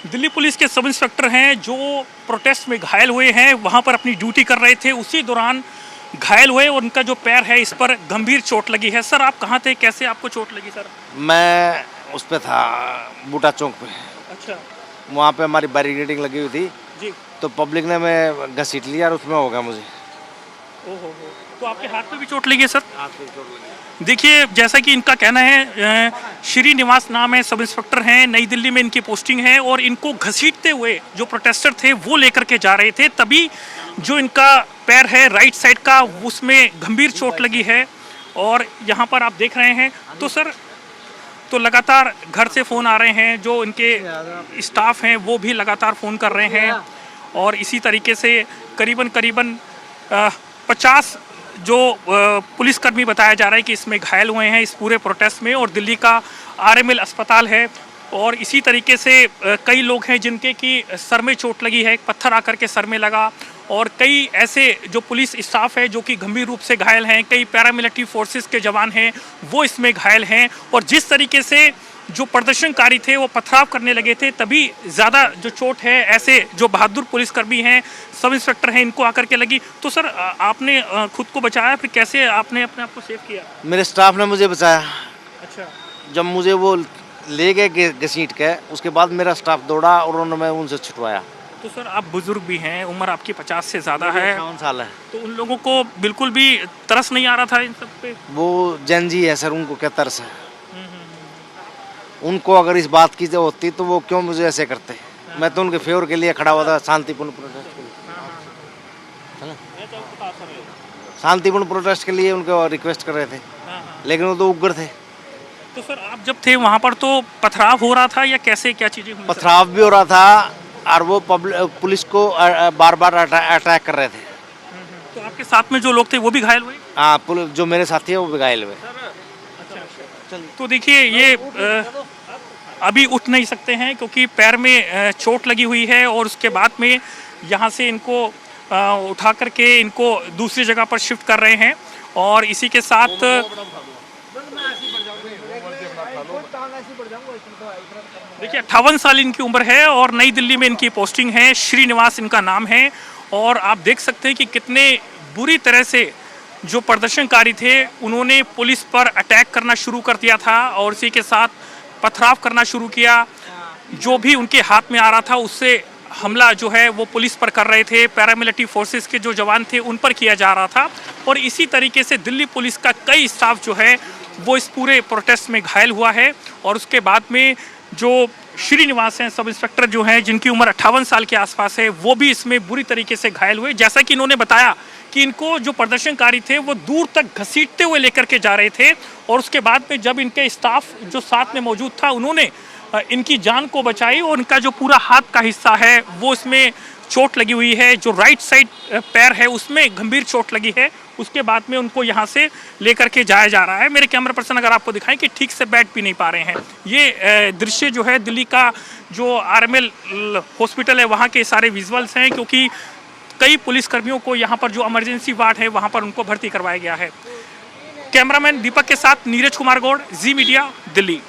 Delhi police के sub inspector हैं जो प्रोटेस्ट में घायल हुए हैं, वहां पर अपनी ड्यूटी कर रहे थे, उसी दौरान घायल हुए और उनका जो पैर है इस पर गंभीर चोट लगी है। सर, आप कहाँ थे, कैसे आपको चोट लगी सर? मैं उस पे था बूटा चौक पे। अच्छा। वहाँ पे हमारी बैरिकेडिंग लगी हुई थी जी। तो पब्लिक ने मैं घसीट लिया और उसमें हो गया मुझे। ओहो, तो आपके हाथ पे भी चोट लगी है सर? हाथ पे चोट लगी। देखिए, जैसा कि इनका कहना है, श्रीनिवास नाम है, सब इंस्पेक्टर हैं, नई दिल्ली में इनकी पोस्टिंग है और इनको घसीटते हुए जो प्रोटेस्टर थे वो लेकर के जा रहे थे, तभी जो इनका पैर है राइट साइड का उसमें गंभीर चोट लगी है। और यहाँ पर आप देख रहे हैं तो सर, तो लगातार घर से फ़ोन आ रहे हैं, जो इनके स्टाफ हैं वो भी लगातार फ़ोन कर रहे हैं और इसी तरीके से करीबन 50 जो पुलिसकर्मी बताया जा रहा है कि इसमें घायल हुए हैं इस पूरे प्रोटेस्ट में। और दिल्ली का आरएमएल अस्पताल है और इसी तरीके से कई लोग हैं जिनके कि सर में चोट लगी है, एक पत्थर आकर के सर में लगा। और कई ऐसे जो पुलिस स्टाफ है जो कि गंभीर रूप से घायल हैं, कई पैरामिलिट्री फोर्सेस के जवान हैं वो इसमें घायल हैं। और जिस तरीके से जो प्रदर्शनकारी थे वो पथराव करने लगे थे, तभी ज़्यादा जो चोट है ऐसे जो बहादुर पुलिसकर्मी हैं, सब इंस्पेक्टर हैं, इनको आकर के लगी। तो सर, आपने खुद को बचाया, फिर कैसे आपने अपने आप को सेव किया? मेरे स्टाफ ने मुझे बचाया। अच्छा। जब मुझे वो ले गए घसीट के, उसके बाद मेरा स्टाफ दौड़ा और उन्होंने उनसे छुटवाया। तो सर, आप बुजुर्ग भी हैं, उम्र आपकी 50 से ज़्यादा है, 58 साल है। तो उन लोगों को बिल्कुल भी तरस नहीं आ रहा था इन सब पे? वो जैनजी है सर, उनको क्या तरस है। उनको अगर इस बात की जो होती तो वो क्यों मुझे ऐसे करते। मैं तो उनके फेवर के लिए खड़ा हुआ था, शांतिपूर्ण प्रोटेस्ट के लिए, शांतिपूर्ण प्रोटेस्ट के लिए उनको रिक्वेस्ट कर रहे थे, लेकिन वो तो उग्र थे। तो सर, आप जब थे वहाँ पर तो पथराव हो रहा था या कैसे, क्या चीज़ें हुई? पथराव भी हो रहा था और वो पुलिस को बार बार अटैक कर रहे थे। तो आपके साथ में जो लोग थे वो भी घायल हुए? हाँ, जो मेरे साथी है वो भी घायल हुए। तो देखिए, ये अभी उठ नहीं सकते हैं क्योंकि पैर में चोट लगी हुई है और उसके बाद में यहाँ से इनको उठा करके इनको दूसरी जगह पर शिफ्ट कर रहे हैं। और इसी के साथ देखिए, 58 साल इनकी उम्र है और नई दिल्ली में इनकी पोस्टिंग है, श्रीनिवास इनका नाम है। और आप देख सकते हैं कि कितने बुरी तरह से जो प्रदर्शनकारी थे उन्होंने पुलिस पर अटैक करना शुरू कर दिया था और इसी के साथ पथराव करना शुरू किया। जो भी उनके हाथ में आ रहा था उससे हमला जो है वो पुलिस पर कर रहे थे, पैरामिलिट्री फोर्सेस के जो जवान थे उन पर किया जा रहा था। और इसी तरीके से दिल्ली पुलिस का कई स्टाफ जो है वो इस पूरे प्रोटेस्ट में घायल हुआ है। और उसके बाद में जो श्रीनिवास हैं, सब इंस्पेक्टर जो हैं जिनकी उम्र 58 साल के आसपास है, वो भी इसमें बुरी तरीके से घायल हुए। जैसा कि इन्होंने बताया कि इनको जो प्रदर्शनकारी थे वो दूर तक घसीटते हुए लेकर के जा रहे थे और उसके बाद में जब इनके स्टाफ जो साथ में मौजूद था उन्होंने इनकी जान को बचाई और इनका जो पूरा हाथ का हिस्सा है वो इसमें चोट लगी हुई है, जो राइट साइड पैर है उसमें गंभीर चोट लगी है। उसके बाद में उनको यहाँ से लेकर के जाया जा रहा है। मेरे कैमरा पर्सन अगर आपको दिखाएं कि ठीक से बैठ भी नहीं पा रहे हैं। ये दृश्य जो है दिल्ली का जो आरएमएल हॉस्पिटल है वहाँ के सारे विजुअल्स हैं, क्योंकि कई पुलिसकर्मियों को यहाँ पर जो इमरजेंसी वार्ड है वहाँ पर उनको भर्ती करवाया गया है। कैमरामैन दीपक के साथ नीरज कुमार गौड़, जी मीडिया, दिल्ली।